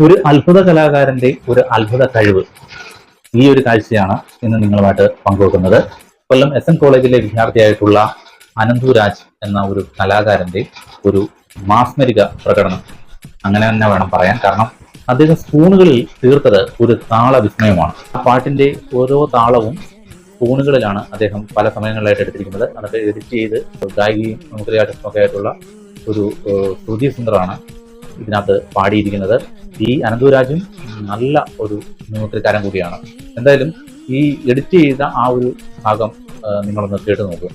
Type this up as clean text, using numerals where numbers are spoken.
ഒരു അത്ഭുത കലാകാരന്റെ ഒരു അത്ഭുത കഴിവ്, ഈ ഒരു കാഴ്ചയാണ് ഇന്ന് നിങ്ങളുമായിട്ട് പങ്കുവെക്കുന്നത്. കൊല്ലം SN കോളേജിലെ വിദ്യാർത്ഥിയായിട്ടുള്ള അനന്തുരാജ് എന്ന ഒരു കലാകാരന്റെ ഒരു മാസ്മരിക പ്രകടനം, അങ്ങനെ തന്നെ വേണം പറയാൻ. കാരണം അദ്ദേഹം സ്പൂണുകളിൽ തീർത്തത് ഒരു താള വിസ്മയമാണ്. ആ പാട്ടിന്റെ ഓരോ താളവും സ്പൂണുകളിലാണ് അദ്ദേഹം പല സമയങ്ങളിലായിട്ട് എടുത്തിരിക്കുന്നത്. അതൊക്കെ എഡിറ്റ് ചെയ്ത് ഗായികയും നമുക്ക് ആർട്ടിസ്റ്റും ആയിട്ടുള്ള ഒരു ശ്രുതി സുന്ദറാണ് ഇതിനകത്ത് പാടിയിരിക്കുന്നത്. ഈ അനന്തുരാജും നല്ല ഒരു മിമിക്രിക്കാരൻ കൂടിയാണ്. എന്തായാലും ഈ എഡിറ്റ് ചെയ്ത ആ ഒരു ഭാഗം നിങ്ങളൊന്ന് കേട്ട് നോക്കുക.